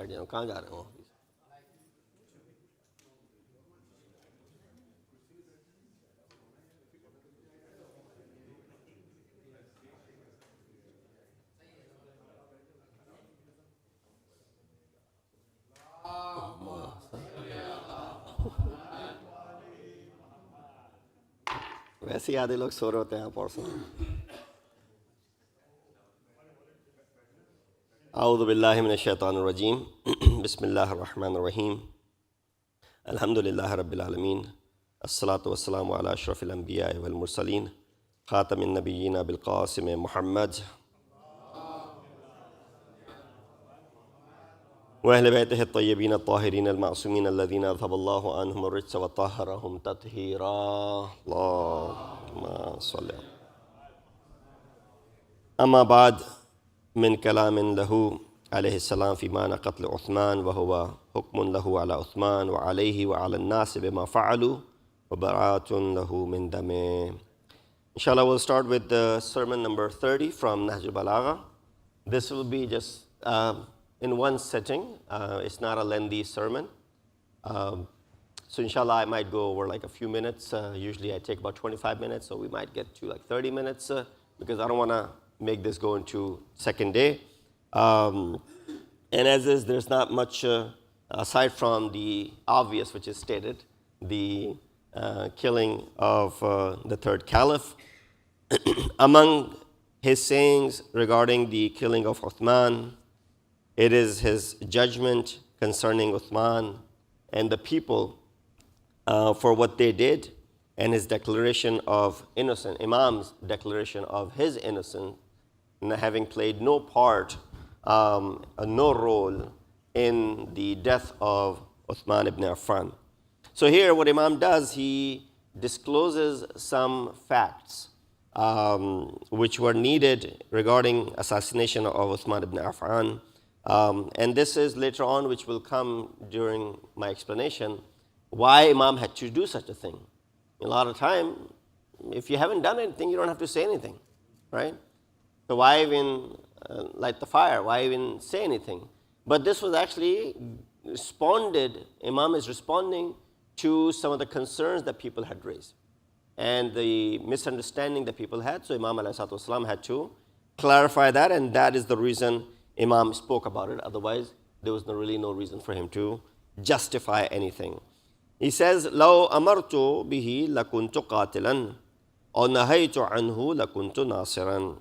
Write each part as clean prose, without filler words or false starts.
बैठ जाओ, कहाँ जा रहे हो? वैसे ही आधे लोग सो रहे होते हैं परसों. अऊज़ु बिल्लाहि मिनश शैतानिर रजीम. बिस्मिल्लाहिर रहमानिर रहीम. अल्हम्दुलिल्लाहि रब्बिल आलमीन. अस्सलातु वस्सलामु अला अशरफिल अंबिया वल मुरसलीन. खातमिन नबिय्यिन बिल क़ासिम मुहम्मद व अहले बैतिहि अत्तय्यबीन अत्ताहिरीन अल-मासूमीन अल्लज़ीना अज़हबल्लाहु अन्हुम अर्रिज्स व तह्हरहुम तत्हीरा. अल्लाहुम्मा सल्लि. अम्मा बाद मिन कलामिन लहू अलैहिस्सलाम फ़ी माना क़त्ल उस्मान व हुवा हुक्मुन लहू अला उस्मान व अलैहि व अला अन्नास बिमा फ़अलू व बराअतुन लहू मिन दमे. Inshallah, we'll start with the sermon number 30 from Nahj al-Balagha. This will be just in one sitting. It's not a lengthy sermon. So inshallah, I might go over like a few minutes. Usually I take about 25 minutes, so we might get to like 30 minutes because I don't want to make this go into second day. And as is, there's not much aside from the obvious, which is stated, the killing of the third caliph. Among his sayings regarding the killing of Uthman, it is his judgment concerning Uthman and the people for what they did, and his declaration of innocence, Imam's declaration of his innocence, having played no part, no role in the death of Uthman ibn Affan. So here what Imam does, he discloses some facts which were needed regarding assassination of Uthman ibn Affan. And this is later on, which will come during my explanation, why Imam had to do such a thing. A lot of time, if you haven't done anything, you don't have to say anything, right? So why even light the fire? Why even say anything? But this was actually responded, Imam is responding to some of the concerns that people had raised and the misunderstanding that people had. So Imam ﷺ had to clarify that, and that is the reason Imam spoke about it. Otherwise, there was really no reason for him to justify anything. He says, لَوْ أَمَرْتُ بِهِ لَكُنْتُ قَاتِلًا أَوْ نَهَيْتُ عَنْهُ لَكُنْتُ نَاصِرًا.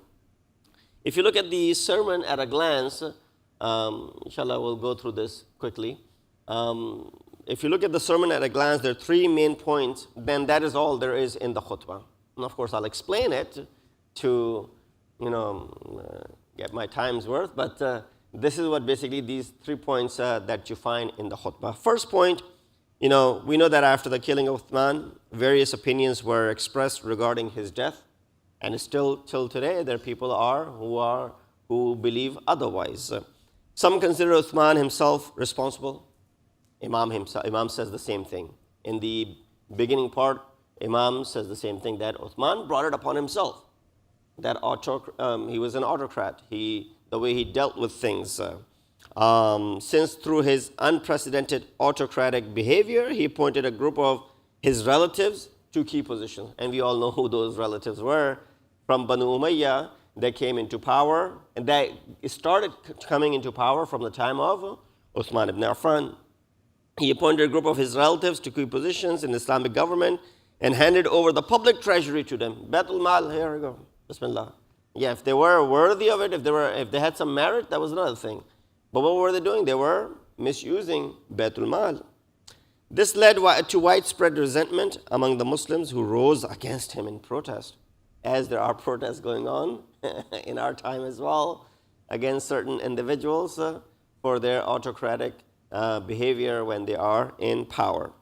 If you look at the sermon at a glance, inshallah we'll go through this quickly. If you look at the sermon at a glance, there are three main points, then that is all there is in the khutbah. And of course, I'll explain it to, get my time's worth, but this is what basically these 3 points that you find in the khutbah. First point, we know that after the killing of Uthman, various opinions were expressed regarding his death, and still till today there are people who believe otherwise. Some consider Uthman himself responsible. Imam says the same thing. In the beginning part, Imam says the same thing, that Uthman brought it upon himself. That he was an autocrat. The way he dealt with things. Since through his unprecedented autocratic behavior, he appointed a group of his relatives to key positions. And we all know who those relatives were. From Banu Umayyah, they came into power. And they started coming into power from the time of Uthman ibn Affan. He appointed a group of his relatives to key positions in the Islamic government and handed over the public treasury to them. Baitul Mal, here we go. Bismillah. Yeah, if they were worthy of it, if they had some merit, that was another thing. But what were they doing? They were misusing Baitul Mal. This led to widespread resentment among the Muslims who rose against him in protest, as there are protests going on in our time as well against certain individuals for their autocratic behavior when they are in power.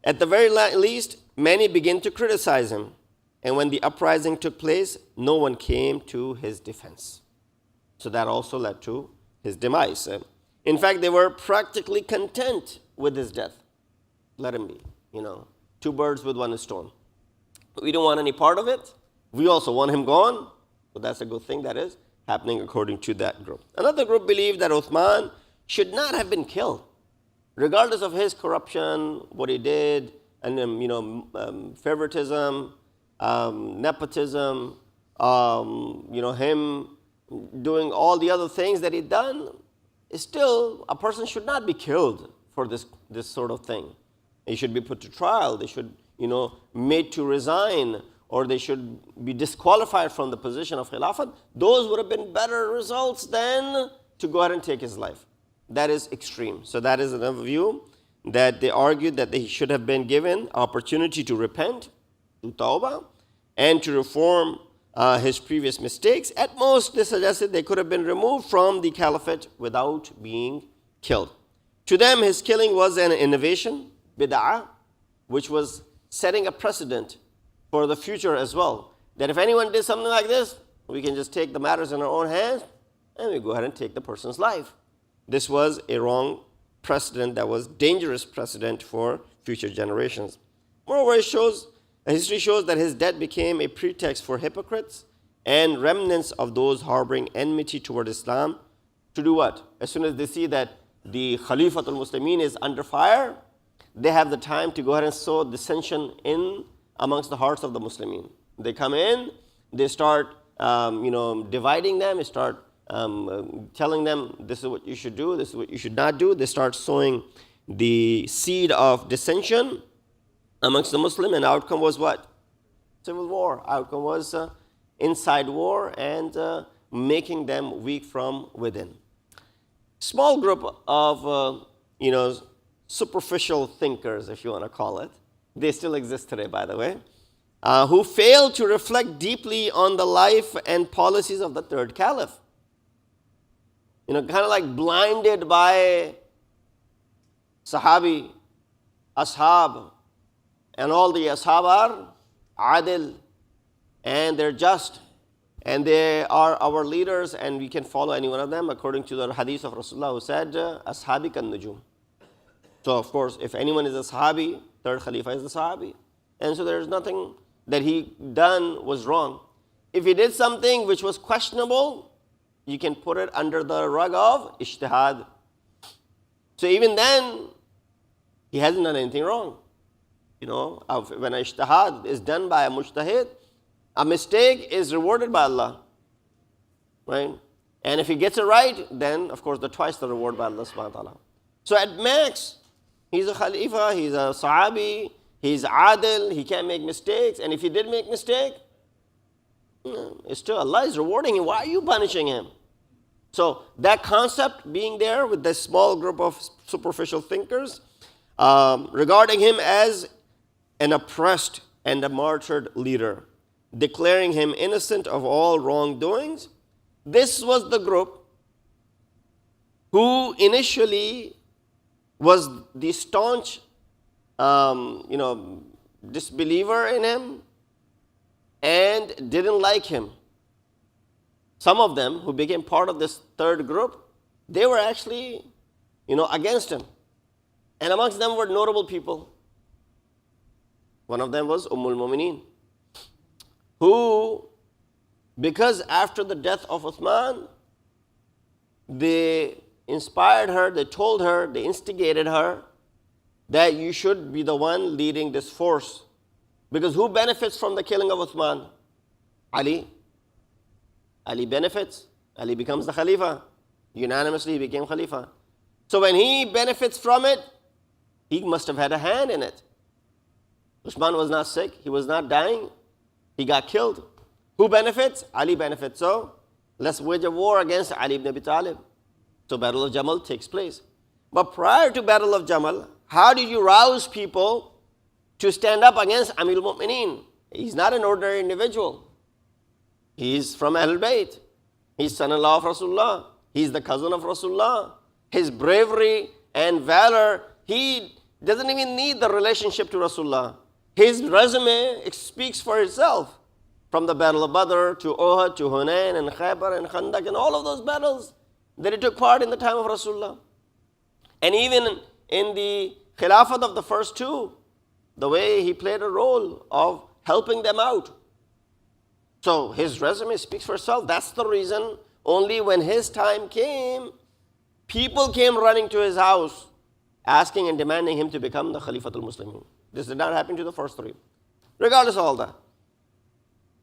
At the very least, many began to criticize him. And when the uprising took place, no one came to his defense. So that also led to his demise. In fact, they were practically content with his death. Let him be, two birds with one stone. We don't want any part of it. We also want him gone. So that's a good thing that is happening according to that group. Another group believed that Uthman should not have been killed, regardless of his corruption, what he did, and favoritism, nepotism, him doing all the other things that he'd done. Still, a person should not be killed for this sort of thing. They should be put to trial. They should, made to resign, or they should be disqualified from the position of Khilafat. Those would have been better results than to go ahead and take his life. That is extreme. So that is another view, that they argued that they should have been given opportunity to repent, to tawbah, and to reform his previous mistakes. At most, they suggested they could have been removed from the caliphate without being killed. To them, his killing was an innovation, bid'ah, which was setting a precedent for the future as well. That if anyone did something like this, we can just take the matters in our own hands and we go ahead and take the person's life. This was a wrong precedent, that was dangerous precedent for future generations. Moreover, history shows that his death became a pretext for hypocrites and remnants of those harboring enmity toward Islam to do what? As soon as they see that the Khalifatul Muslimin is under fire, they have the time to go ahead and sow dissension in amongst the hearts of the Muslimin. They come in, they start dividing them, they start telling them this is what you should do, this is what you should not do. They start sowing the seed of dissension amongst the Muslim, and outcome was what? Civil war. Outcome was inside war and making them weak from within. Small group of superficial thinkers, if you want to call it. They still exist today, by the way, who fail to reflect deeply on the life and policies of the third caliph. Kind of like blinded by Sahabi, Ashab, and all the Ashab are adil, and they're just, and they are our leaders, and we can follow any one of them according to the hadith of Rasulullah, who said, Ashabi kan nujum. So, of course, if anyone is a Sahabi, third Khalifa is the Sahabi. And so there's nothing that he done was wrong. If he did something which was questionable, you can put it under the rug of ijtihad. So even then, he hasn't done anything wrong. When ijtihad is done by a mujtahid, a mistake is rewarded by Allah. Right? And if he gets it right, then, of course, twice the reward by Allah subhanahu wa ta'ala. So at max, he's a Khalifa, he's a Sahabi, he's adil, he can't make mistakes. And if he did make mistake, it's still Allah is rewarding him. Why are you punishing him? So that concept being there with this small group of superficial thinkers, regarding him as an oppressed and a martyred leader, declaring him innocent of all wrongdoings. This was the group who initially was the staunch, disbeliever in him and didn't like him. Some of them who became part of this third group, they were actually, against him. And amongst them were notable people. One of them was al-Mu'mineen, who, because after the death of Uthman, they inspired her, they told her, they instigated her that you should be the one leading this force. Because who benefits from the killing of Uthman? Ali. Ali benefits. Ali becomes the Khalifa. Unanimously, he became Khalifa. So when he benefits from it, he must have had a hand in it. Uthman was not sick. He was not dying. He got killed. Who benefits? Ali benefits. So let's wage a war against Ali ibn Abi Talib. So Battle of Jamal takes place. But prior to Battle of Jamal, how did you rouse people to stand up against Amir al-Mu'mineen? He's not an ordinary individual. He's from Ahlul Bayt. He's son-in-law of Rasulullah. He's the cousin of Rasulullah. His bravery and valor, he doesn't even need the relationship to Rasulullah. His resume speaks for itself. From the Battle of Badr to Uhud to Hunayn and Khaybar and Khandaq and all of those battles that he took part in the time of Rasulullah. And even in the Khilafat of the first two, the way he played a role of helping them out. So his resume speaks for itself. That's the reason only when his time came, People came running to his house, asking and demanding him to become the Khalifatul Muslimin. This did not happen to the first three. Regardless of all that,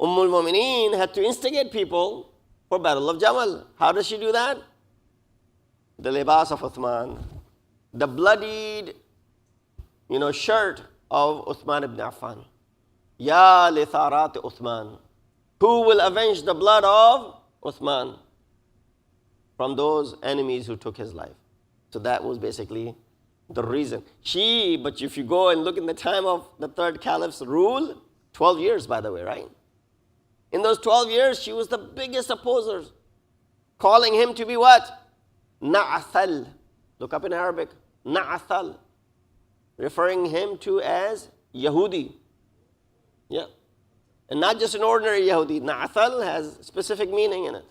al-Mu'mineen had to instigate people for Battle of Jamal. How does she do that? The libas of Uthman, the bloodied, shirt of Uthman ibn Affan. Ya li tharat Uthman. Who will avenge the blood of Uthman from those enemies who took his life? So that was basically the reason. But if you go and look in the time of the third caliph's rule, 12 years, by the way, right? In those 12 years, she was the biggest opposer, calling him to be what? Na'athal. Look up in Arabic. Na'athal. Referring him to as Yahudi. Yeah. And not just an ordinary Yahudi. Na'athal has specific meaning in it.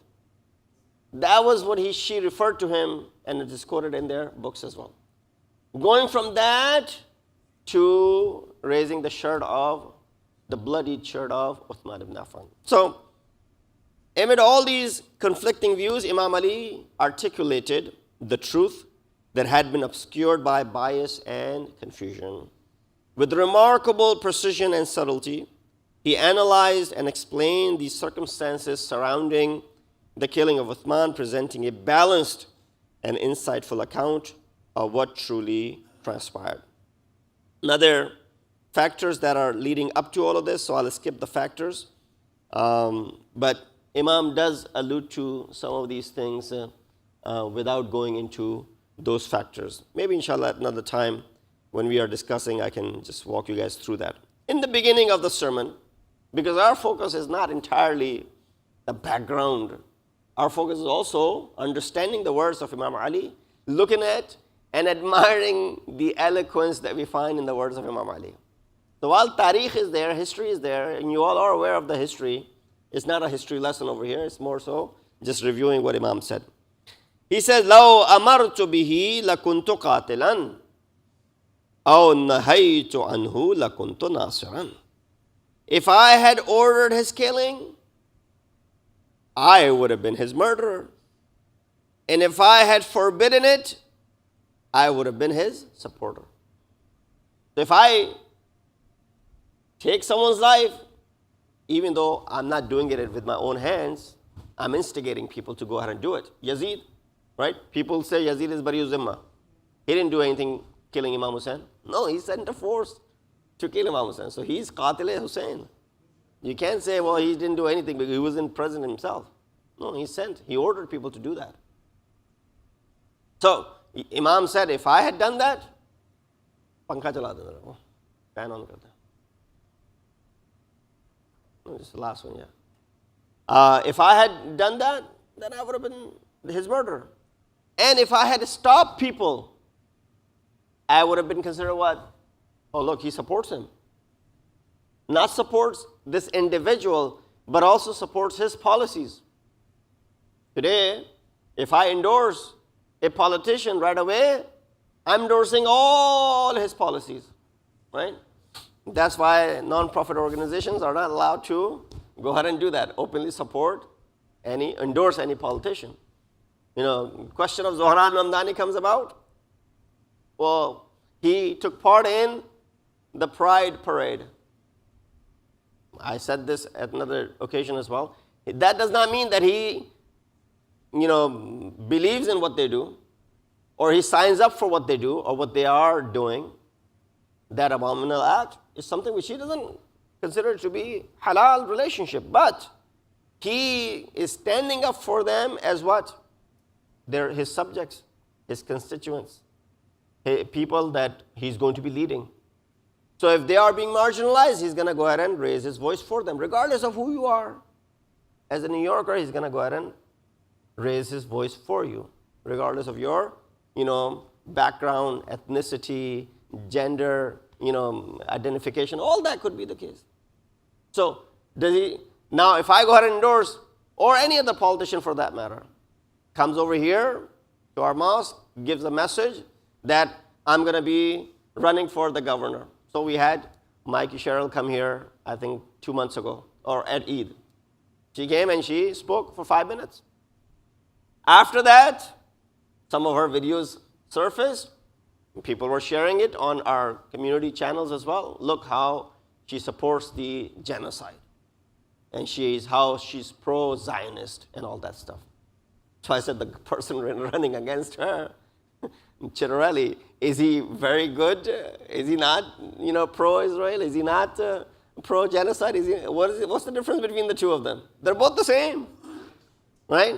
That was what she referred to him, and it is quoted in their books as well. Going from that to raising the bloodied shirt of Uthman ibn Affan. So, amid all these conflicting views, Imam Ali articulated the truth that had been obscured by bias and confusion. With remarkable precision and subtlety, he analyzed and explained the circumstances surrounding the killing of Uthman, presenting a balanced and insightful account of what truly transpired. Now, there are factors that are leading up to all of this, so I'll skip the factors. But Imam does allude to some of these things without going into those factors. Maybe inshallah at another time when we are discussing, I can just walk you guys through that. In the beginning of the sermon, because our focus is not entirely the background, our focus is also understanding the words of Imam Ali, looking at and admiring the eloquence that we find in the words of Imam Ali. So while tarikh is there, history is there, and you all are aware of the history, it's not a history lesson over here, it's more so just reviewing what Imam said. He says, لَوْ أَمَرْتُ بِهِ لَكُنْتُ قَاتِلًا أَوْ نَهَيْتُ عَنْهُ لَكُنْتُ نَاصِرًا. If I had ordered his killing, I would have been his murderer. And if I had forbidden it, I would have been his supporter. So if I take someone's life, even though I'm not doing it with my own hands, I'm instigating people to go ahead and do it. Yazid, right? People say Yazid is Bari'u Zimma. He didn't do anything killing Imam Hussein. No, he sent a force to kill Imam Hussein. So he's Qatil Hussein. You can't say, well, he didn't do anything because he wasn't present himself. No, he ordered people to do that. So, Imam said, if I had done that, pankha chala dena, fan on karta. This is the last one, yeah. If I had done that, then I would have been his murderer. And if I had stopped people, I would have been considered what? Oh, look, he supports him. Not supports this individual, but also supports his policies. Today, if I endorse a politician right away, I'm endorsing all his policies, right? That's why non-profit organizations are not allowed to go ahead and do that, openly support endorse any politician. Question of Zohran Mamdani comes about. Well, he took part in the Pride Parade. I said this at another occasion as well. That does not mean that he, believes in what they do, or he signs up for what they do, or what they are doing. That abominable act is something which he doesn't consider to be halal relationship. But he is standing up for them as what? They're his subjects, his constituents, people that he's going to be leading. So if they are being marginalized, he's going to go ahead and raise his voice for them, regardless of who you are. As a New Yorker, he's going to go ahead and raise his voice for you, regardless of your, background, ethnicity, gender, identification. All that could be the case. So now if I go ahead and endorse, or any other politician for that matter, comes over here to our mosque, gives a message that I'm going to be running for the governor. So we had Mikey Sherrill come here, I think 2 months ago, or at Eid. She came and she spoke for 5 minutes. After that, Some of her videos surfaced. People were sharing it on our community channels as well. Look how she supports the genocide. And how she's pro-Zionist and all that stuff. So I said, the person running against her, Chirarelli, is he very good? Is he not, pro-Israel? Is he not pro-genocide? What's the difference between the two of them? They're both the same, right?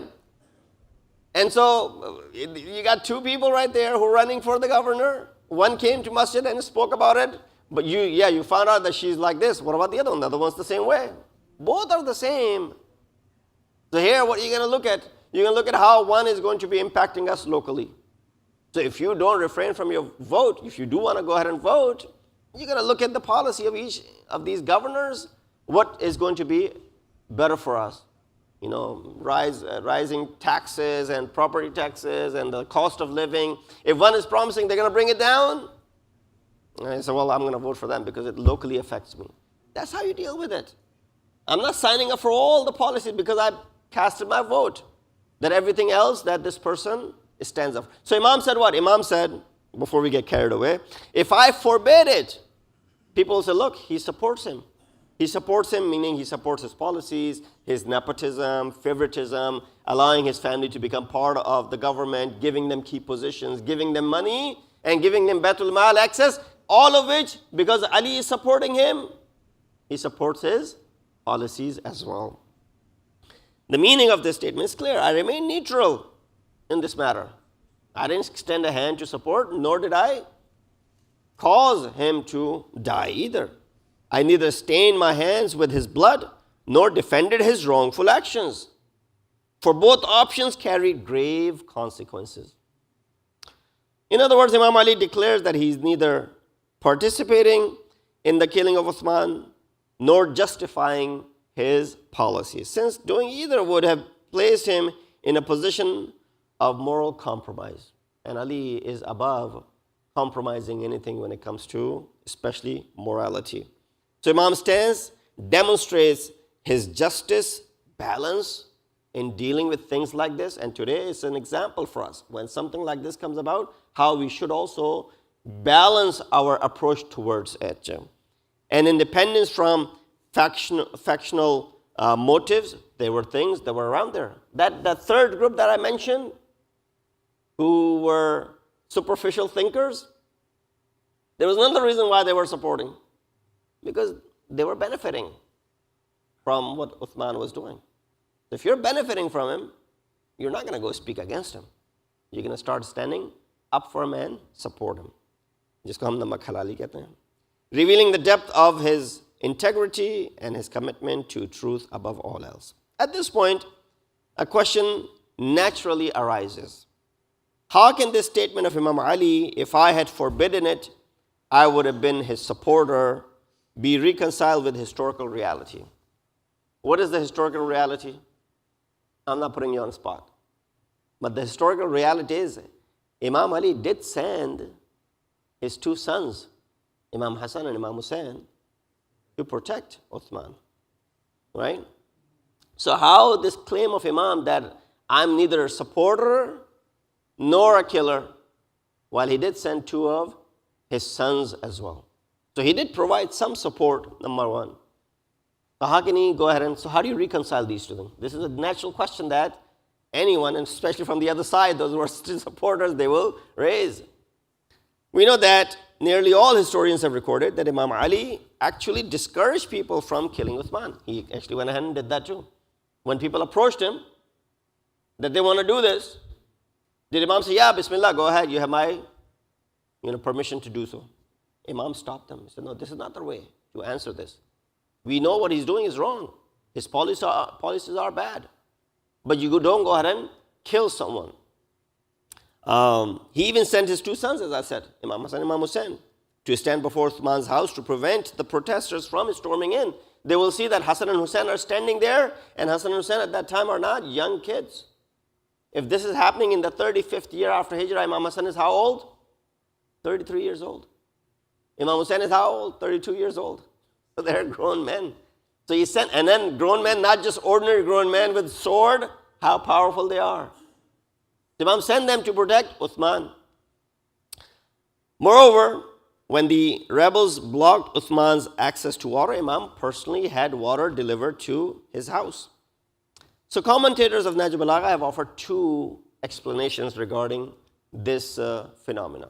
And so you got two people right there who are running for the governor. One came to Masjid and spoke about it. But you found out that she's like this. What about the other one? The other one's the same way. Both are the same. So here, what are you going to look at? You're going to look at how one is going to be impacting us locally. So if you don't refrain from your vote, if you do want to go ahead and vote, you're going to look at the policy of each of these governors. What is going to be better for us? Rising taxes and property taxes and the cost of living. If one is promising they're going to bring it down, I say, well, I'm going to vote for them because it locally affects me. That's how you deal with it. I'm not signing up for all the policies because I casted my vote. That everything else that this person stands up. So Imam said what? Imam said, before we get carried away, if I forbid it, people will say, look, he supports him. He supports him, meaning he supports his policies, his nepotism, favoritism, allowing his family to become part of the government, giving them key positions, giving them money, and giving them Baitul Mal access, all of which, because Ali is supporting him, he supports his policies as well. The meaning of this statement is clear. I remain neutral in this matter. I didn't extend a hand to support, nor did I cause him to die either. I neither stained my hands with his blood, nor defended his wrongful actions. For both options carried grave consequences. In other words, Imam Ali declares that he's neither participating in the killing of Uthman, nor justifying his policies, since doing either would have placed him in a position of moral compromise. And Ali is above compromising anything when it comes to, especially morality. So Imam's stance demonstrates his justice, balance in dealing with things like this. And today is an example for us. When something like this comes about, how we should also balance our approach towards it. And independence from factional motives, there were things that were around there. That third group that I mentioned, who were superficial thinkers, there was another reason why they were supporting. Because they were benefiting from what Uthman was doing. If you're benefiting from him, you're not going to go speak against him. You're going to start standing up for him and support him. जिसको हम नमक हलाली कहते हैं. Revealing the depth of his integrity and his commitment to truth above all else. At this point, a question naturally arises. How can this statement of Imam Ali, if I had forbidden it, I would have been his supporter, be reconciled with historical reality? What is the historical reality? I'm not putting you on the spot. But the historical reality is Imam Ali did send his two sons, Imam Hassan and Imam Hussein, to protect Uthman, right? So how this claim of Imam that I'm neither a supporter nor a killer, while he did send two of his sons as well. So he did provide some support, number one. So how can he go ahead and, so how do you reconcile these two things? This is a natural question that anyone, and especially from the other side, those who are still supporters, they will raise. We know that nearly all historians have recorded that Imam Ali actually discouraged people from killing Uthman. He actually went ahead and did that too. When people approached him that they want to do this, did Imam say, yeah, Bismillah, go ahead, you have my permission to do so? Imam stopped them. He said, no, this is not the way to answer this. We know what he's doing is wrong. His policies are bad. But you don't go ahead and kill someone. He even sent his two sons, as I said, Imam Hassan and Imam Hussein, to stand before Uthman's house to prevent the protesters from storming in. They will see that Hassan and Hussein are standing there, and Hassan and Hussein at that time are not young kids. If this is happening in the 35th year after Hijrah, Imam Hassan is how old? 33 years old. Imam Hussein is how old? 32 years old. So they're grown men. So he sent, and then grown men, not just ordinary grown men with sword, how powerful they are. The Imam sent them to protect Uthman. Moreover, when the rebels blocked Uthman's access to water, Imam personally had water delivered to his house. So commentators of Nahj al-Balagha have offered two explanations regarding this phenomenon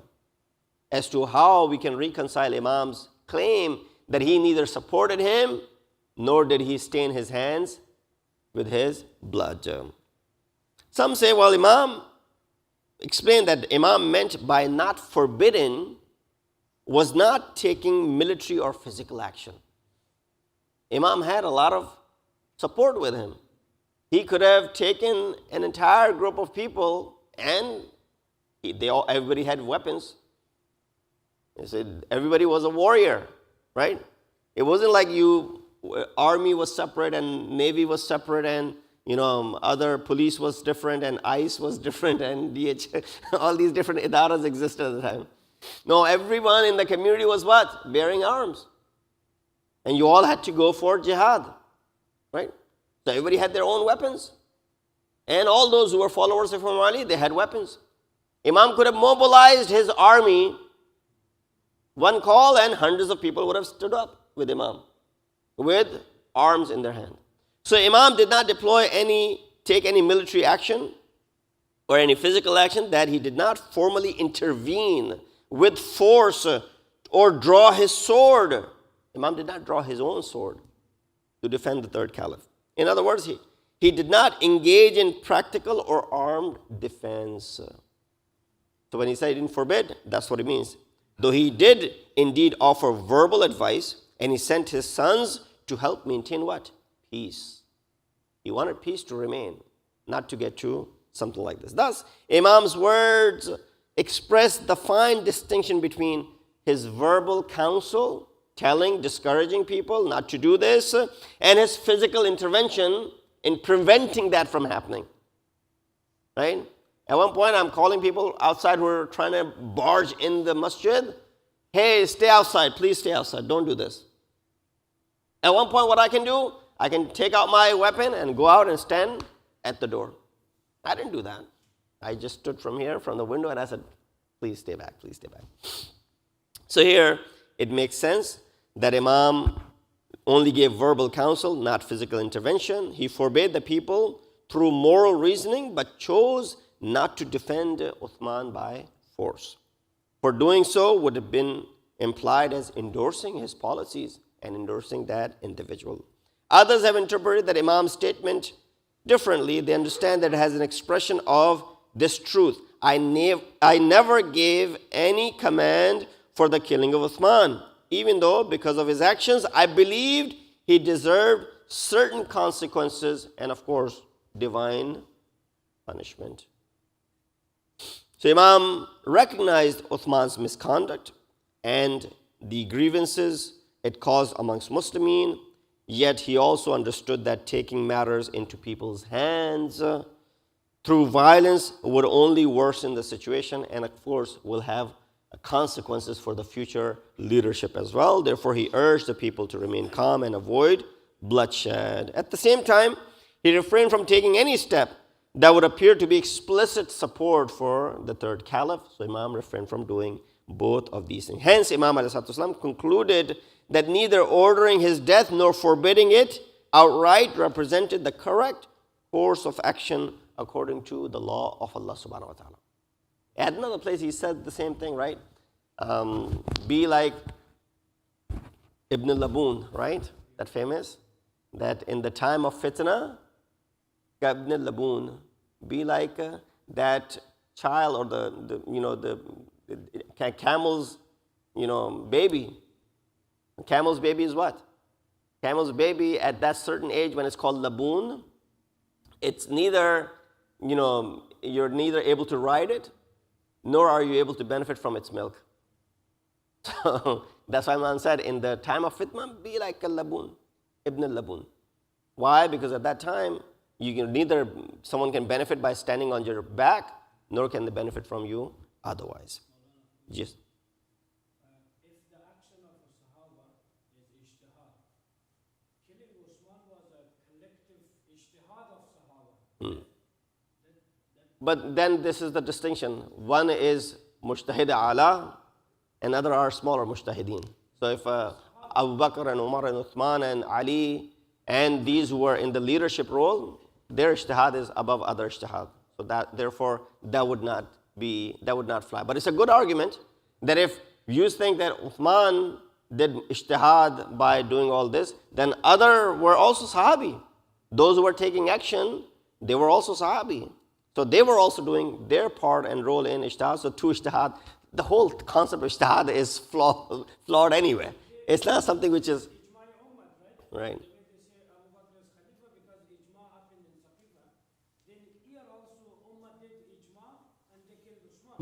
as to how we can reconcile Imam's claim that he neither supported him nor did he stain his hands with his blood. Some say, well, Imam explained that Imam meant by not forbidden was not taking military or physical action. Imam had a lot of support with him. He could have taken an entire group of people and everybody had weapons. He said everybody was a warrior, right? It wasn't like army was separate and navy was separate and other police was different and ICE was different and all these different idaras existed at the time. No, everyone in the community was what? Bearing arms. And you all had to go for jihad, right? So everybody had their own weapons. And all those who were followers of Imam Ali, they had weapons. Imam could have mobilized his army, one call, and hundreds of people would have stood up with Imam, with arms in their hand. So Imam did not take any military action or any physical action, that he did not formally intervene with force or draw his sword. Imam did not draw his own sword to defend the third caliph. In other words, he did not engage in practical or armed defense. So when he said he didn't forbid, that's what it means. Though he did indeed offer verbal advice, and he sent his sons to help maintain what? Peace. He wanted peace to remain, not to get to something like this. Thus, Imam's words express the fine distinction between his verbal counsel, discouraging people not to do this, and his physical intervention in preventing that from happening. Right? At one point, I'm calling people outside who are trying to barge in the masjid. Hey, stay outside. Please stay outside. Don't do this. At one point, what I can do, I can take out my weapon and go out and stand at the door. I didn't do that. I just stood from the window, and I said, please stay back, please stay back. So here, it makes sense that Imam only gave verbal counsel, not physical intervention. He forbade the people through moral reasoning, but chose not to defend Uthman by force. For doing so would have been implied as endorsing his policies and endorsing that individual. Others have interpreted that Imam's statement differently. They understand that it has an expression of this truth. I never gave any command for the killing of Uthman, even though because of his actions, I believed he deserved certain consequences and, of course, divine punishment. So Imam recognized Uthman's misconduct and the grievances it caused amongst Muslimin, yet he also understood that taking matters into people's hands through violence would only worsen the situation and, of course, will have consequences for the future leadership as well. Therefore, he urged the people to remain calm and avoid bloodshed. At the same time, he refrained from taking any step that would appear to be explicit support for the third caliph. So Imam refrained from doing both of these things. Hence, Imam ﷺ concluded that neither ordering his death nor forbidding it outright represented the correct course of action according to the law of Allah subhanahu wa ta'ala. At another place, he said the same thing, right? Be like Ibn al-Laboon, right? That famous, that in the time of fitna, Ibn al-Laboon, be like that child or the camel's, baby. Camel's baby is what? Camel's baby at that certain age when it's called laboon, it's neither, you're neither able to ride it, nor are you able to benefit from its milk. So that's why Imam said, in the time of fitna, be like al-Laboon, Ibn al-Laboon. Why? Because at that time, neither someone can benefit by standing on your back, nor can they benefit from you otherwise. Yes. If the action of the Sahaba is ijtihad, killing Usman was a collective ijtihad of Sahaba. That But then this is the distinction. One is mujtahid ala, and other are smaller mujtahideen. So if Abu Bakr and Umar and Uthman and Ali and these who were in the leadership role, their ijtihad is above other ijtihad. So that therefore that would not fly. But it's a good argument that if you think that Uthman did ijtihad by doing all this, then other were also Sahabi. Those who were taking action, they were also Sahabi. So they were also doing their part and role in ijtihad. So to ijtihad, the whole concept of ijtihad is flawed anyway. It's not something which is right.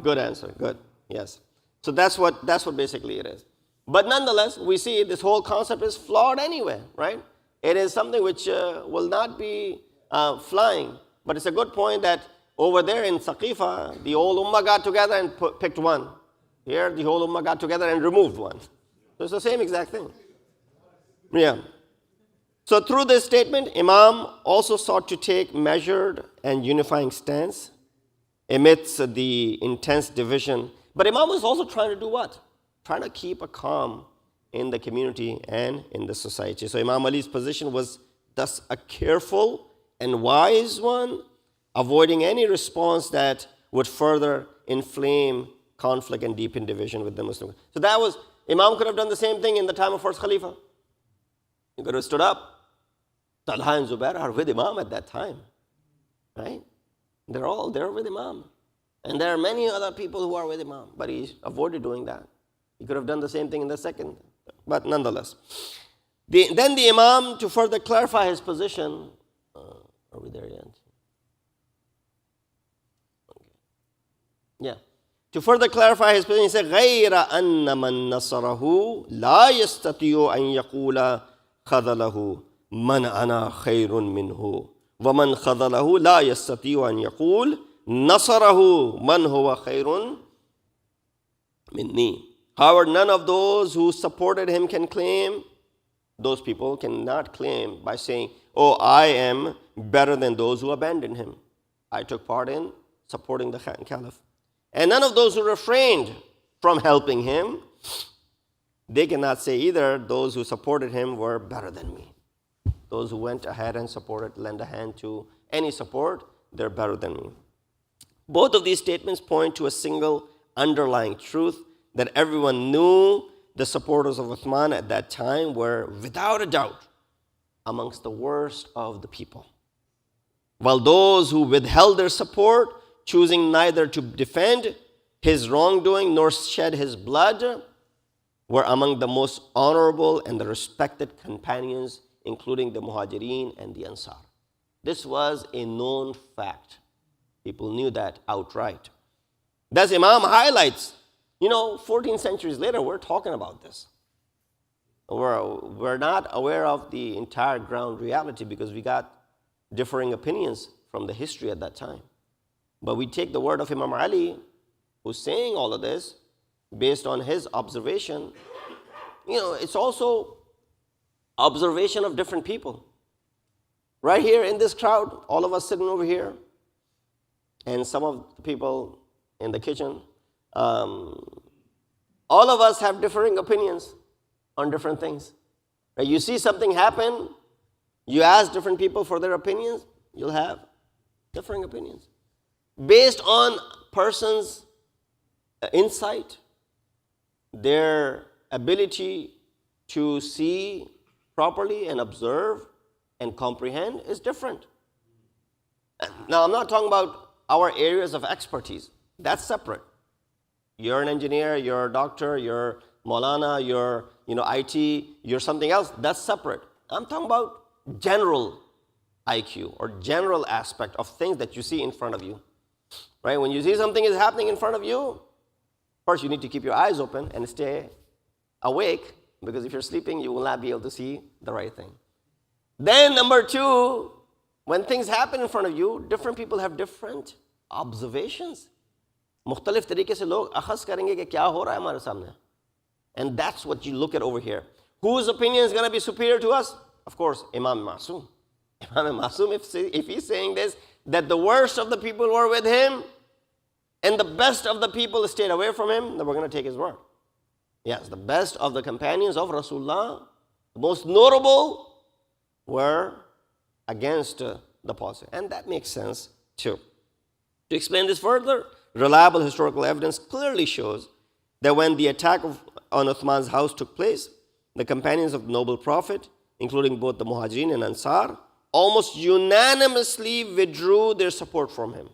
Good answer. Good. Yes. So that's what basically it is. But nonetheless, we see this whole concept is flawed anyway, right? It is something which will not be flying. But it's a good point that over there in Saqifa, the whole ummah got together and picked one. Here, the whole ummah got together and removed one. So it's the same exact thing. Yeah. So through this statement, Imam also sought to take measured and unifying stance amidst the intense division. But Imam was also trying to do what? Trying to keep a calm in the community and in the society. So Imam Ali's position was thus a careful and wise one, avoiding any response that would further inflame conflict and deepen division with the Muslims. So that was, Imam could have done the same thing in the time of first Khalifa. He could have stood up. Talha and Zubair are with Imam at that time, right? They're all there with Imam. And there are many other people who are with Imam, but he avoided doing that. He could have done the same thing in the second, but nonetheless. Then the Imam, to further clarify his position, are we there yet? Okay. Yeah. To further clarify his position, he said, غَيْرَ أَنَّ مَنْ نَصَرَهُ لَا يَسْتَطِيعُ أَنْ يَقُولَ خَذَلَهُ مَنْ أَنَا خَيْرٌ مِّنْهُ وَمَنْ خَذَلَهُ لَا يَسْتَطِيعُ أَنْ يَقُولَ نَصَرَهُ مَنْ هُوَ خَيْرٌ مِّنِّي. However, none of those who supported him can claim, those people cannot claim by saying, oh, I am better than those who abandoned him. I took part in supporting the Caliph. And none of those who refrained from helping him, they cannot say either those who supported him were better than me. Those who went ahead and supported, lend a hand to any support, they're better than me. Both of these statements point to a single underlying truth that everyone knew the supporters of Uthman at that time were, without a doubt, amongst the worst of the people. While those who withheld their support, choosing neither to defend his wrongdoing nor shed his blood, were among the most honorable and the respected companions, including the Muhajirin and the Ansar. This was a known fact. People knew that outright. Thus, Imam highlights, 14 centuries later, we're talking about this. We're not aware of the entire ground reality because we got differing opinions from the history at that time. But we take the word of Imam Ali, who's saying all of this, based on his observation. It's also observation of different people. Right here in this crowd, all of us sitting over here, and some of the people in the kitchen, all of us have differing opinions on different things. Right? You see something happen, you ask different people for their opinions, you'll have differing opinions. Based on person's insight, their ability to see properly and observe and comprehend is different. Now, I'm not talking about our areas of expertise. That's separate. You're an engineer, you're a doctor, you're Maulana, you're IT, you're something else. That's separate. I'm talking about general IQ or general aspect of things that you see in front of you. Right? When you see something is happening in front of you, first you need to keep your eyes open and stay awake, because if you're sleeping, you will not be able to see the right thing. Then number two, when things happen in front of you, different people have different observations. मुख्तलिफ तरीके से लोग अखज़ करेंगे कि क्या हो रहा है हमारे सामने. And that's what you look at over here. Whose opinion is going to be superior to us? Of course, Imam Masum. Imam Masum, if he's saying this, that the worst of the people were with him and the best of the people stayed away from him, then we're going to take his word. Yes, the best of the companions of Rasulullah, the most notable, were against the policy. And that makes sense too. To explain this further, reliable historical evidence clearly shows that when the attack on Uthman's house took place, the companions of the noble prophet, including both the Muhajirin and Ansar, almost unanimously withdrew their support from him.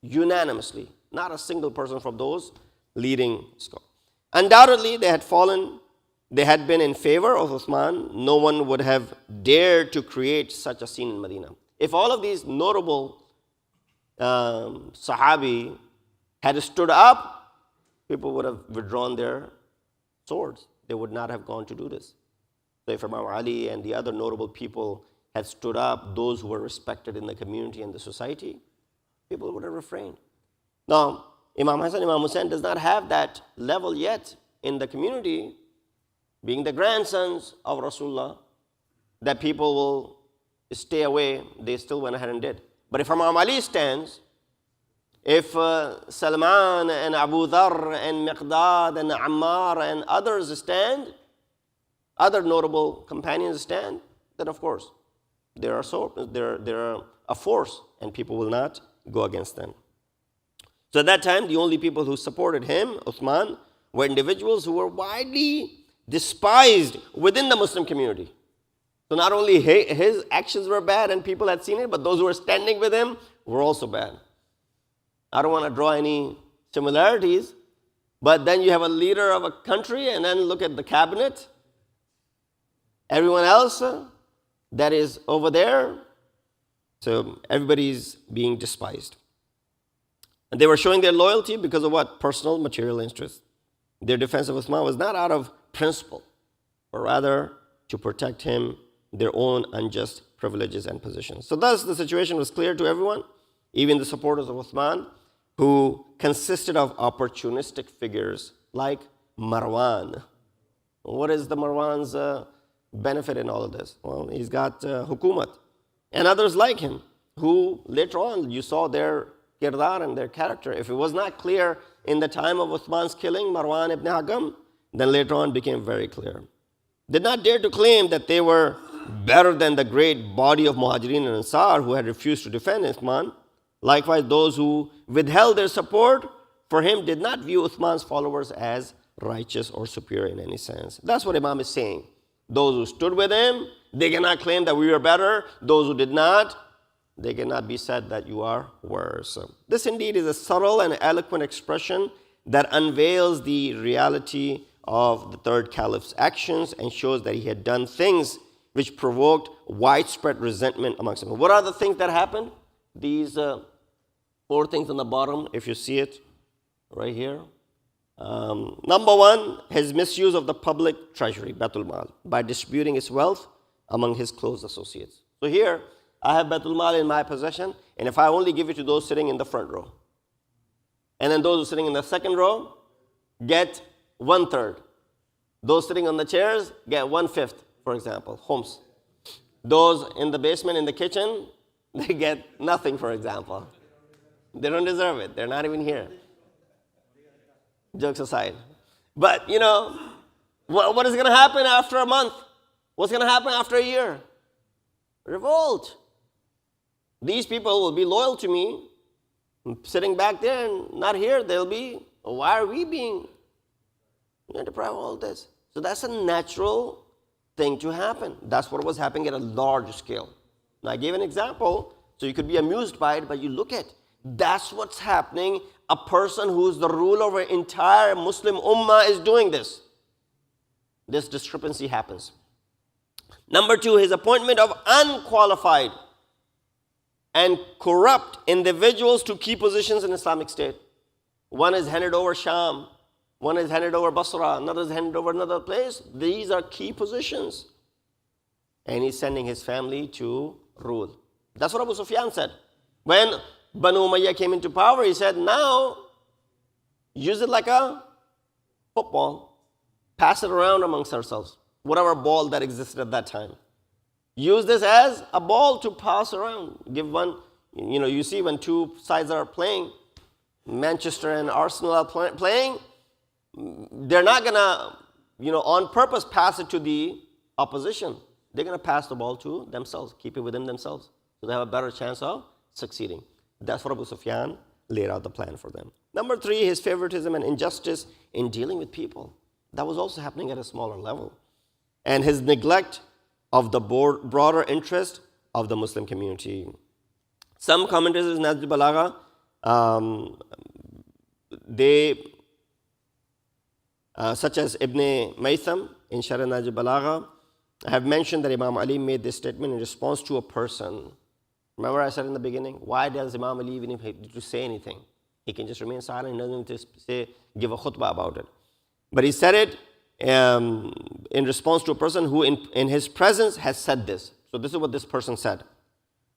Unanimously. Not a single person from those leading scholars. Undoubtedly, they had been in favor of Uthman. No one would have dared to create such a scene in Medina. If all of these notable Sahabi had stood up, people would have withdrawn their swords. They would not have gone to do this. So if Imam Ali and the other notable people had stood up, those who were respected in the community and the society, people would have refrained. Now, Imam Hassan, Imam Hussein does not have that level yet in the community, being the grandsons of Rasulullah, that people will stay away. They still went ahead and did. But if Imam Ali stands, if Salman and Abu Dharr and Miqdad and Ammar and others stand, other notable companions stand, then of course, they're a force and people will not go against them. So at that time, the only people who supported him, Uthman, were individuals who were widely despised within the Muslim community. So not only his actions were bad and people had seen it, but those who were standing with him were also bad. I don't want to draw any similarities, but then you have a leader of a country and then look at the cabinet. Everyone else that is over there, so everybody's being despised. And they were showing their loyalty because of what? Personal, material interest. Their defense of Uthman was not out of principle, but rather to protect him, their own unjust privileges and positions. So thus the situation was clear to everyone, even the supporters of Uthman, who consisted of opportunistic figures like Marwan. What is the Marwan's benefit in all of this? Well, he's got hukumat. And others like him, who later on you saw their kirdar and their character. If it was not clear in the time of Uthman's killing, Marwan ibn Hakam, then later on became very clear. Did not dare to claim that they were better than the great body of Muhajirin and Ansar who had refused to defend Uthman. Likewise, those who withheld their support for him did not view Uthman's followers as righteous or superior in any sense. That's what Imam is saying. Those who stood with him, they cannot claim that we were better. Those who did not, they cannot be said that you are worse. This indeed is a subtle and eloquent expression that unveils the reality of the third caliph's actions and shows that he had done things which provoked widespread resentment amongst them. What are the things that happened? These 4 things on the bottom, if you see it right here. Number 1, his misuse of the public treasury, Baitul Mal, by distributing its wealth among his close associates. So here, I have Baitul Mal in my possession, and if I only give it to those sitting in the front row, and then those who are sitting in the second row get 1/3. Those sitting on the chairs get 1/5, for example, homes. Those in the basement, in the kitchen, they get nothing, for example. They don't deserve it. They're not even here. Jokes aside. But, what is going to happen after a month? What's going to happen after a year? Revolt. These people will be loyal to me. Sitting back there and not here, they'll be, why are we being deprived of all this? So that's a natural thing to happen. That's what was happening at a large scale. Now, I gave an example, so you could be amused by it, but you look at, that's what's happening. A person who's the ruler of an entire Muslim ummah is doing this. This discrepancy happens. Number 2, his appointment of unqualified and corrupt individuals to key positions in Islamic State. One is handed over Sham, one is handed over Basra, another is handed over another place. These are key positions. And he's sending his family to rule. That's what Abu Sufyan said. When Banu Umayyah came into power, he said, now use it like a football. Pass it around amongst ourselves. Whatever ball that existed at that time. Use this as a ball to pass around. Give one you see when two sides are playing, Manchester and Arsenal are playing, they're not going to, on purpose pass it to the opposition. They're going to pass the ball to themselves, keep it within themselves, so they have a better chance of succeeding. That's what Abu Sufyan laid out the plan for them. Number 3, his favoritism and injustice in dealing with people. That was also happening at a smaller level. And his neglect of the broader interest of the Muslim community. Some commentators in Nahj al-Balagha, such as Ibn Maytham in Sharh Nahj al-Balagha, have mentioned that Imam Ali made this statement in response to a person. Remember I said in the beginning, why does Imam Ali even need to say anything? He can just remain silent, he doesn't need to give a khutbah about it. But he said it in response to a person who in his presence has said this. So this is what this person said.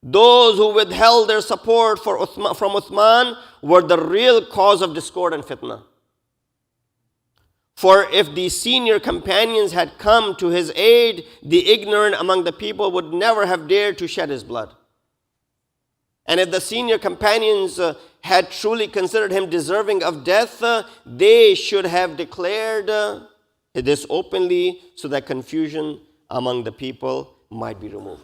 Those who withheld their support from Uthman were the real cause of discord and fitna. For if the senior companions had come to his aid, the ignorant among the people would never have dared to shed his blood. And if the senior companions had truly considered him deserving of death, they should have declared this openly so that confusion among the people might be removed.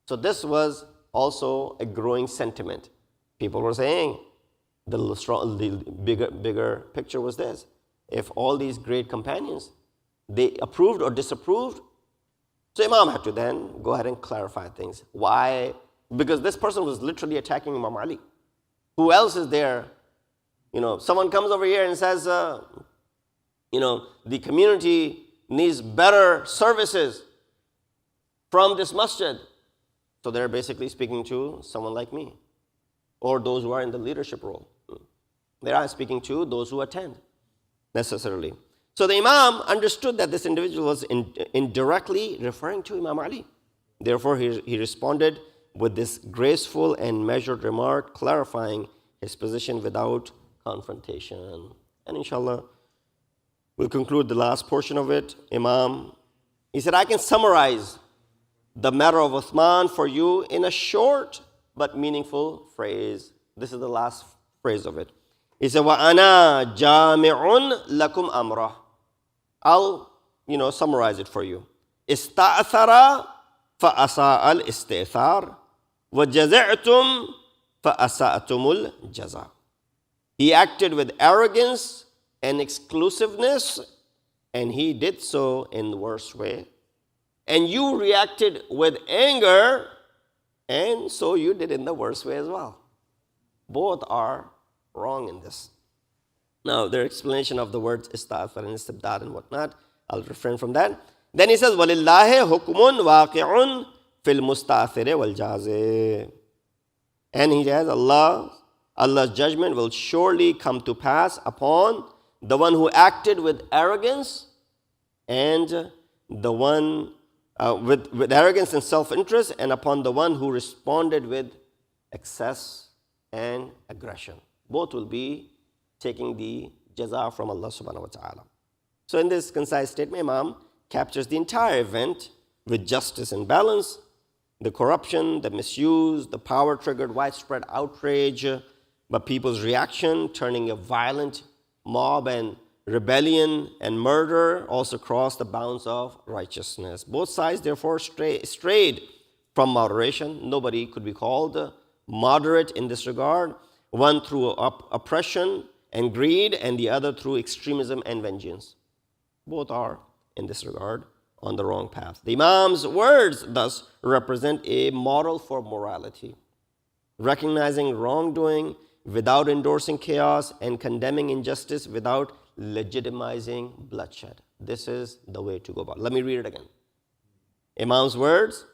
So this was also a growing sentiment. People were saying, the bigger picture was this. If all these great companions, they approved or disapproved, so Imam had to then go ahead and clarify things. Why? Because this person was literally attacking Imam Ali. Who else is there? Someone comes over here and says, the community needs better services from this masjid. So they're basically speaking to someone like me, or those who are in the leadership role. They are speaking to those who attend, necessarily. So the Imam understood that this individual was indirectly referring to Imam Ali. Therefore, he responded with this graceful and measured remark, clarifying his position without confrontation. And inshallah, we'll conclude the last portion of it. Imam, he said, I can summarize the matter of Uthman for you in a short but meaningful phrase. This is the last phrase of it. He said, وَأَنَا جَامِعٌ لَكُمْ أَمْرَهُ. I'll, summarize it for you. إِسْتَأْثَرَ فَأَسَاءَ الْإِسْتِئْثَارِ وَجَزَعْتُمْ فَأَسَأْتُمُ الْجَزَاءِ. He acted with arrogance and exclusiveness, and he did so in the worst way. And you reacted with anger, and so you did in the worst way as well. Both are wrong in this. Now, their explanation of the words ista'athar and istibdad and whatnot, I'll refrain from that. Then he says, وَلِلَّهِ حُكْمٌ وَاقِعٌ فِي الْمُسْتَأْثِرِ وَالْجَازِ. And he says, Allah's judgment will surely come to pass upon the one who acted with arrogance and the one with arrogance and self-interest, and upon the one who responded with excess and aggression. Both will be taking the jaza from Allah subhanahu wa ta'ala. So in this concise statement, Imam captures the entire event with justice and balance, the corruption, the misuse, the power-triggered widespread outrage, but people's reaction, turning a violent mob and rebellion and murder also crossed the bounds of righteousness. Both sides therefore strayed from moderation. Nobody could be called moderate in this regard, one through oppression and greed, and the other through extremism and vengeance. Both are, in this regard, on the wrong path. The Imam's words thus represent a model for morality, recognizing wrongdoing without endorsing chaos and condemning injustice without legitimizing bloodshed. This is the way to go about it. Let me read it again. Imam's words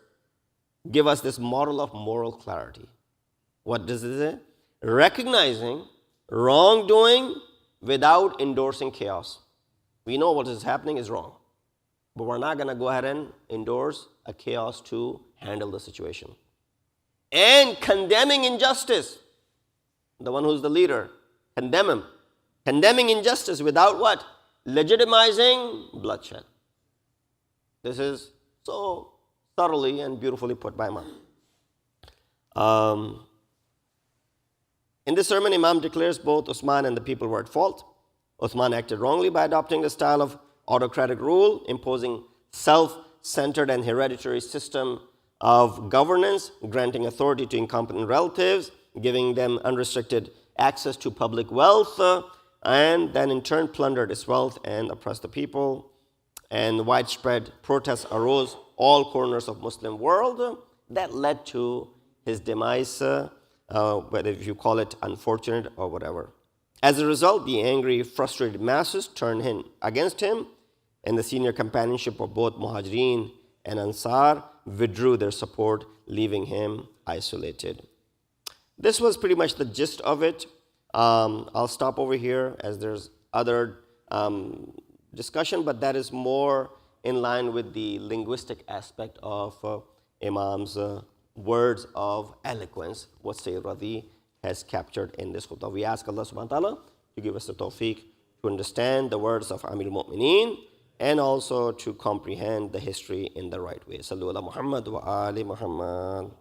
give us this model of moral clarity. What does it say? Recognizing wrongdoing without endorsing chaos. We know what is happening is wrong, but we're not going to go ahead and endorse a chaos to handle the situation. And condemning injustice. The one who's the leader, condemn him. Condemning injustice without what? Legitimizing bloodshed. This is so thoroughly and beautifully put by Imam. In this sermon, Imam declares both Uthman and the people were at fault. Uthman acted wrongly by adopting the style of autocratic rule, imposing self-centered and hereditary system of governance, granting authority to incompetent relatives, giving them unrestricted access to public wealth, and then in turn plundered its wealth and oppressed the people. And widespread protests arose all corners of Muslim world that led to his demise, whether if you call it unfortunate or whatever. As a result, the angry, frustrated masses turned against him, and the senior companionship of both Muhajirin and Ansar withdrew their support, leaving him isolated. This was pretty much the gist of it. I'll stop over here as there's other discussion, but that is more in line with the linguistic aspect of Imam's words of eloquence, what Sayyid Radhi has captured in this khutbah. We ask Allah subhanahu wa ta'ala to give us the tawfiq to understand the words of Amir al-Mu'mineen and also to comprehend the history in the right way. Sallu ala Muhammad wa ali Muhammad.